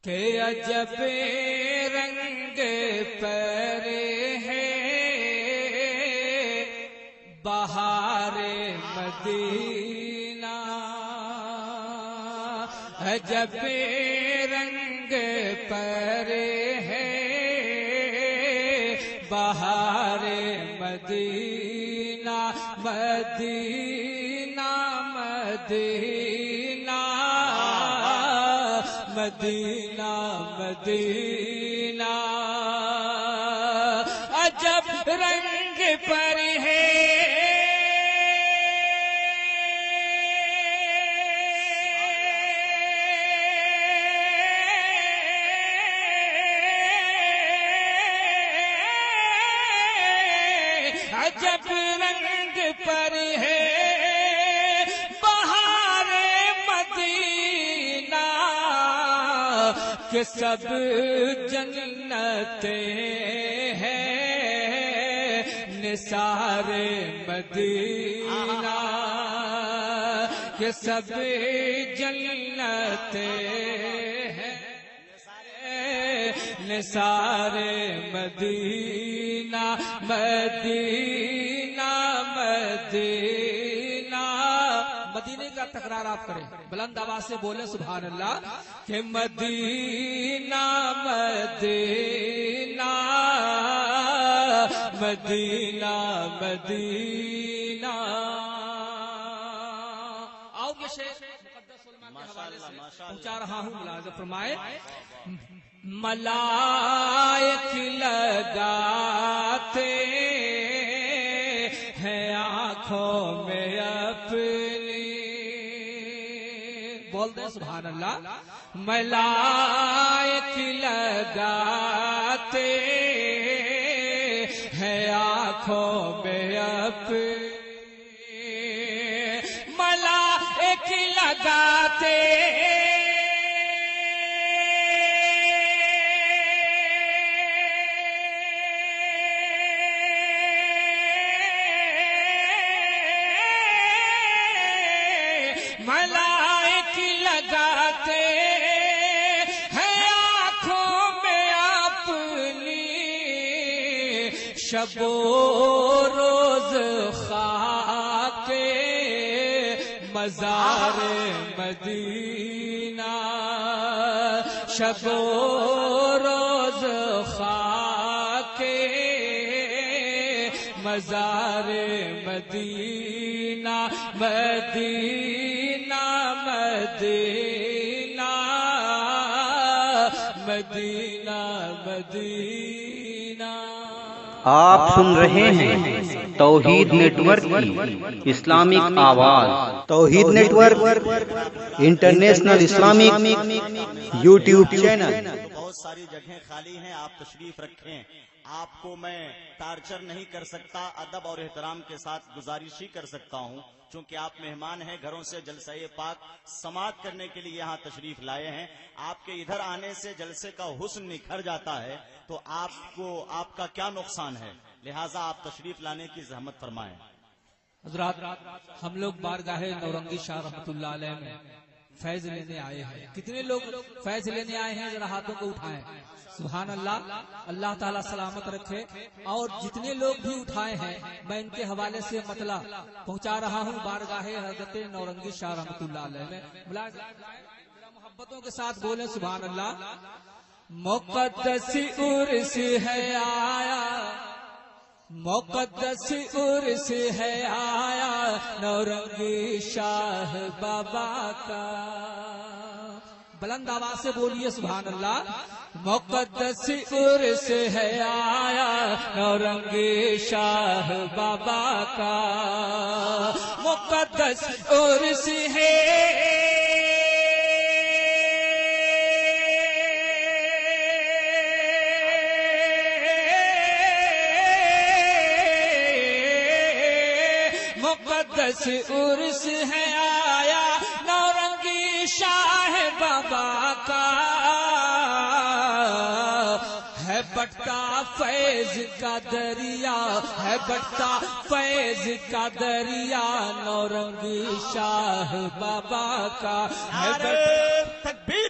کہ عجب رنگ پر ہے بہار مدینہ، عجب رنگ پر ہے بہار مدینہ، مدینہ مدینہ مدینہ مدینہ، عجب رنگ پر ہے عجب رنگ پر ہے بہار مدینہ، کہ سب جنتیں ہیں نثار مدینہ، کہ سب جنتیں ہیں نثار مدینہ، مدینہ مدینہ، مدینے کا تکرار آپ کریں، بلند آواز سے بولیں سبحان اللہ، کہ مدینہ مدینہ مدینہ مدینہ۔ آؤ یہ شیخ مقدس علماء کے حوالے سے پہنچا رہا ہوں، ملاحظہ فرمائے، ملائک لگاتے ہیں آنکھوں میں اپنی، بول دیں سبحان اللہ، ملائک لگاتے ہیں آنکھوں میں اپنی، ملائک لگاتے ملائک لگاتے ہیں آنکھوں میں اپنی، شب و روز خاک مزار مدینہ، شب و روز خاک مزار مدینہ، مدینہ مدینہ مدینہ مدینہ۔ آپ سن رہے ہیں توحید نیٹ ورک کی اسلامک آواز، توحید network international Islamic YouTube channel. بہت ساری جگہیں خالی ہیں، آپ تشریف رکھیں، آپ کو میں ٹارچر نہیں کر سکتا، ادب اور احترام کے ساتھ گزارش ہی کر سکتا ہوں، چونکہ آپ مہمان ہیں، گھروں سے جلسہ پاک سماعت کرنے کے لیے یہاں تشریف لائے ہیں، آپ کے ادھر آنے سے جلسے کا حسن نکھر جاتا ہے، تو آپ کا کیا نقصان ہے، لہٰذا آپ تشریف لانے کی زحمت فرمائیں۔ حضرات، ہم لوگ بارگاہ نورنگی شاہ رحمۃ اللہ علیہ میں فیض لینے آئے ہیں، کتنے لوگ فیض لینے آئے ہیں ذرا ہاتھوں کو اٹھائیں، سبحان اللہ، اللہ تعالیٰ سلامت رکھے، اور جتنے لوگ بھی اٹھائے ہیں میں ان کے حوالے سے مطلع پہنچا رہا ہوں بارگاہ حضرت نورنگی شاہ رحمۃ اللہ علیہ میں، محبتوں کے ساتھ بولیں سبحان اللہ۔ مقدس عرس ہے آیا، مقدس عرس ہے آیا نورنگی شاہ بابا کا، بلند آواز سے بولیے سبحان اللہ، مقدس عرس ہے آیا نورنگی شاہ بابا کا، مقدس عرس ہے مقدس عرس ہے آیا نورنگی شاہ بابا کا، ہے بٹتا فیض کا دریا، ہے بٹتا فیض کا دریا نورنگی شاہ بابا کا، ہے تکبیر،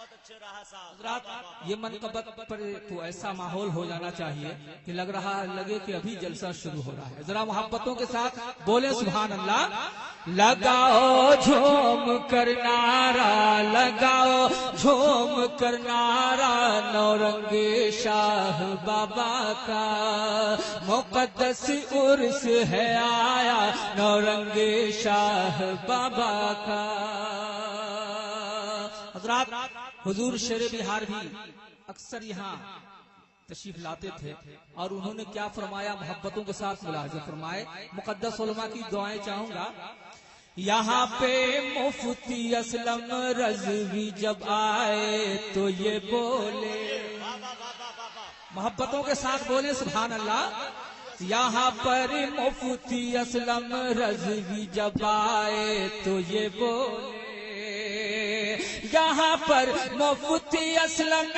بہت اچھے رہا صاحب. حضرات یہ منقبت پر تو ایسا ماحول ہو جانا چاہیے کہ لگے کہ ابھی جلسہ شروع ہو رہا ہے. ذرا محبتوں کے ساتھ بولے سبحان اللہ. لگاؤ جھوم کر نعرہ, لگاؤ جھوم کر نعرہ, نورنگ شاہ بابا کا مقدس عرس ہے آیا, نورنگ شاہ بابا کا. حضرات حضور شیر بہار بھی اکثر یہاں تشریف لاتے تھے اور انہوں نے کیا فرمایا, محبتوں کے ساتھ ملاحظہ فرمائے. مقدس علماء کی دعائیں چاہوں گا. یہاں پہ مفتی اسلم رضوی جب آئے تو یہ بولے, محبتوں کے ساتھ بولے سبحان اللہ. یہاں پر مفتی اسلم رضوی جب آئے تو یہ بولے, یہاں پر مفتی اسلم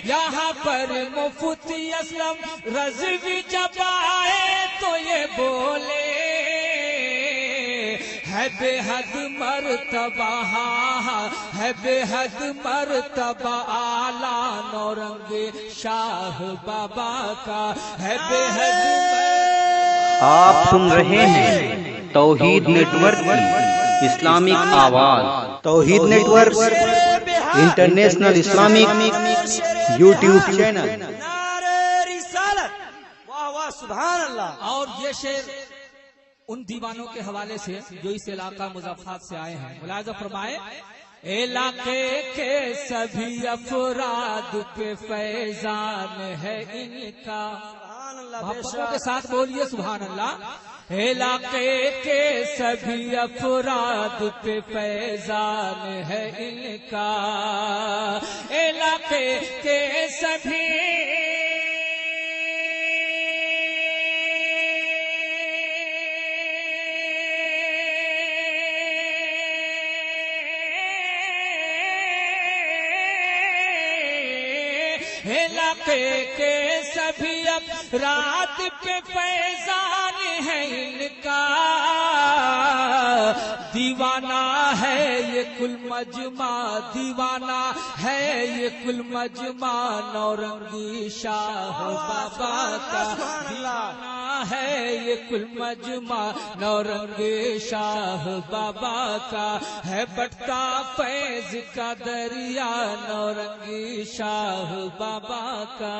یہاں پر مفتی اسلم رضوی جب آئے تو یہ بولے, ہے بے حد مرتبہ, ہے بے حد مرتبہ آلہ نورنگ شاہ بابا کا, ہے بے حد. آپ سن رہے ہیں توحید نیٹ ورک کی اسلامک آواز. توحید network international Islamic YouTube channel. نعرہ رسالت, واہ واہ سبحان اللہ. اور یہ شعر ان دیوانوں کے حوالے سے جو اس علاقہ مظفرات سے آئے ہیں. ملاحظہ فرمائے, علاقے کے سبھی افراد پہ فیضان ہے ان کا. سبحان اللہ. بے محبتوں کے شک ساتھ بولیے سبحان اللہ. علاقے کے سبھی افراد پہ فیضان ہے ان کا, علاقے کے سبھی علاقے کے سبھی افراد پہ فیضان ہے ان کا. دیوانہ ہے یہ کل مجمع, دیوانہ ہے یہ کل مجمع نورنگی شاہ بابا کا. دیوانہ ہے یہ کل مجمع نورنگی شاہ بابا کا, ہے بٹتا فیض کا دریا نورنگی شاہ بابا کا.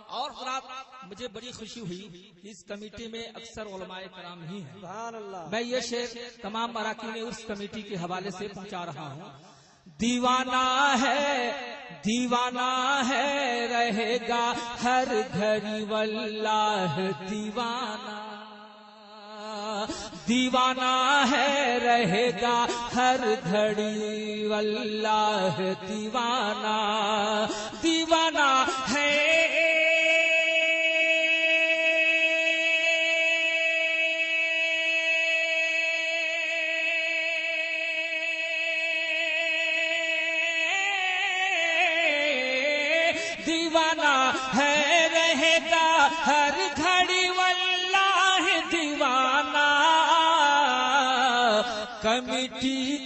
اور حضرات مجھے بڑی خوشی ہوئی, اس کمیٹی میں اکثر علماء کرام ہی ہیں. سبحان اللہ. میں یہ شعر تمام اراکین اس کمیٹی کے حوالے سے پہنچا رہا ہوں. دیوانہ ہے رہے گا ہر گھڑی واللہ دیوانہ, دیوانہ ہے رہے گا ہر گھڑی واللہ دیوانہ, دیوانہ ہے دیوانہ ہے رہے گا ہر گھڑی واللہ دیوانہ. کمیٹی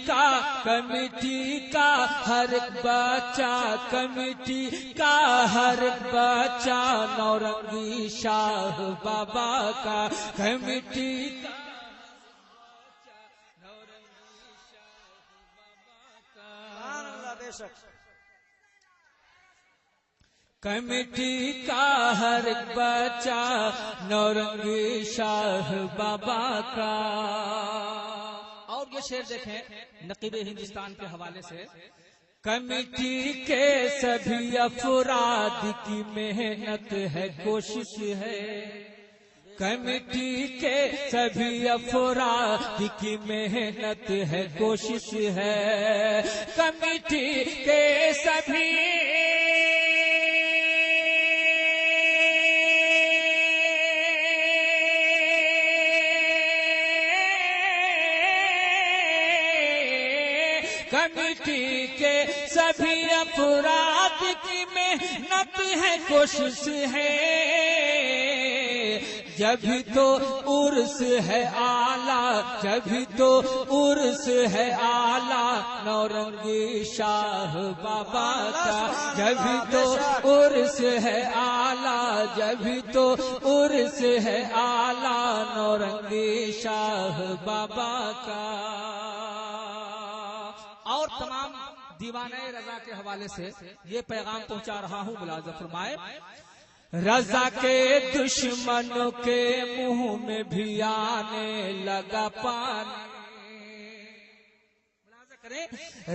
کا ہر بچہ, کمیٹی کا ہر بچہ نورنگی شاہ بابا کا, کمیٹی کا سبحان اللہ. بے شک کمیٹی کا ہر بچہ نورنگی شاہ بابا کا. اور یہ شعر دیکھیں نقیب ہندوستان کے حوالے سے, کمیٹی کے سبھی افراد کی محنت ہے کوشش ہے, کمیٹی کے سبھی افراد کی محنت ہے کوشش ہے, کمیٹی کے سبھی کمیٹی کے سبھی افراد کی محنت ہے، کوشش ہے، جبھی تو عرس ہے آلہ، جبھی تو عرس ہے آلہ نورنگی شاہ بابا کا، جبھی تو عرس ہے آلہ، جبھی تو عرس ہے آلہ نورنگی شاہ بابا کا۔ اور تمام دیوانہ رضا کے حوالے سے یہ پیغام پہنچا رہا ہوں، ملاحظہ فرمائے، رضا کے دشمنوں کے منہ میں بھی آنے لگا پانی،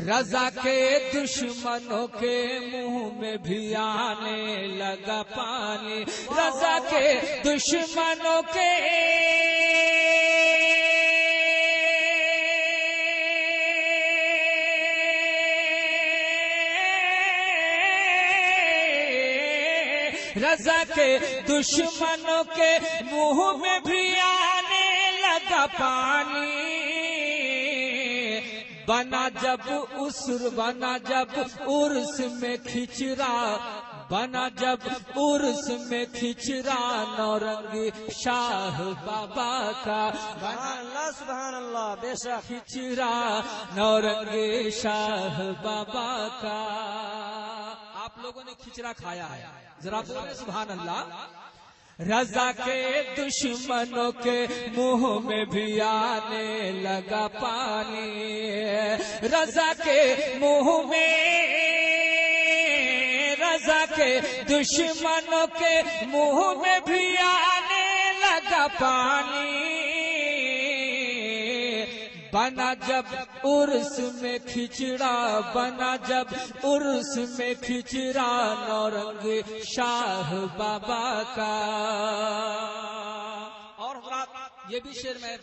رضا کے دشمنوں کے منہ میں بھی آنے لگا پانی، رضا کے دشمنوں کے رضا کے دشمنوں کے منہ میں بھی آنے لگا پانی، بنا جب اسر، بنا جب عرس میں کھچرا، بنا جب عرس میں کھچرا نورنگی شاہ بابا کا، سبحان اللہ سبحان اللہ، بے شک کھچرا نورنگی شاہ بابا کا۔ آپ لوگوں نے کھچرا کھایا ہے، ذرا بولیں سبحان اللہ۔ رضا کے دشمنوں کے منہ میں بھی آنے لگا پانی، رضا کے منہ میں، رضا کے دشمنوں کے منہ میں بھی آنے لگا پانی، بنا جب عرس میں کھچڑا، بنا جب عرس میں کھچڑا نورنگی شاہ بابا کا۔ اور حضرات یہ بھی شعر میں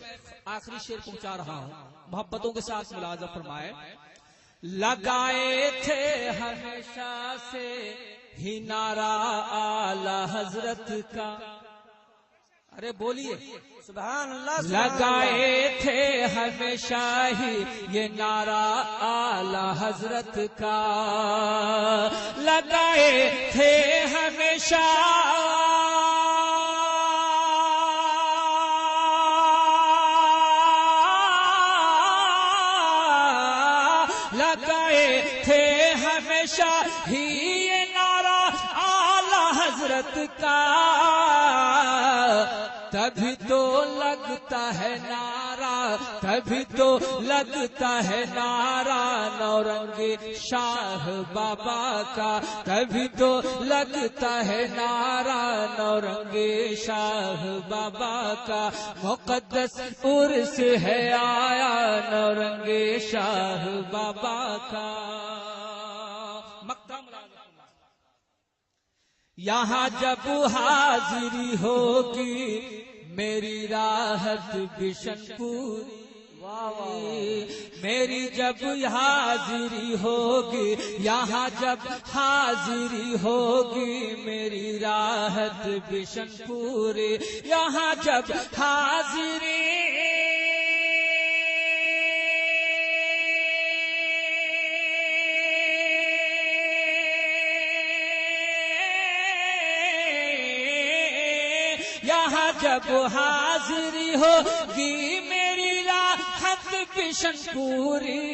آخری شعر پہنچا رہا ہوں، محبتوں کے ساتھ ملاحظہ فرمائے، لگائے تھے ہمیشہ سے ہی نعرہ اعلی حضرت کا، ارے بولیے سبحان اللہ، لگائے تھے ہمیشہ ہی یہ نعرہ اعلی حضرت کا، لگائے تھے ہمیشہ لگائے تھے ہمیشہ ہی یہ نعرہ اعلی حضرت کا، تبھی تو لگتا ہے نعرہ، تبھی تو لگتا ہے نعرہ نورنگی شاہ بابا کا، تبھی تو لگتا ہے نعرہ نورنگی شاہ بابا کا، مقدس عرس ہے آیا نورنگی شاہ بابا کا۔ یہاں جب حاضری ہوگی میری راحت بشن پوری، میری جب حاضری ہوگی، یہاں جب حاضری ہوگی میری راحت بشن پوری، یہاں جب حاضری یہاں جب حاضری ہوگی میری راحت بشن پوری،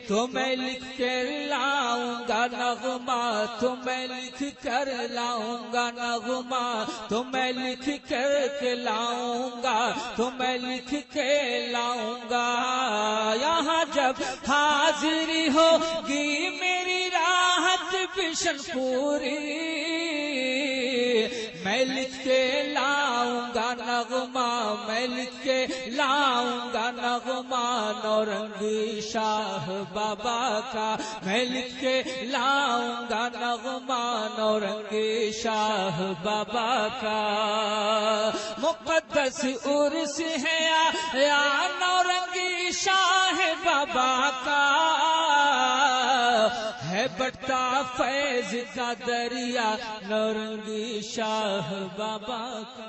تو میں لکھ کر لاؤں گا نغمہ، تو میں لکھ کر لاؤں گا نغمہ، تو میں لکھ کر کے لاؤں گا، تو میں لکھ کے لاؤں گا، یہاں جب حاضری ہوگی میری راحت بشن پوری، میں لکھ کے لاؤں گا نغمہ، میں لکھ کے لاؤں گا نغمہ نورنگی شاہ بابا کا، میں لکھ کے لاؤں گا نغمہ نورنگی شاہ بابا کا، مقدس عرس ہے یا نورنگی شاہ بابا کا، ہے بٹتا فیض کا دریا نورنگی شاہ بابا کا۔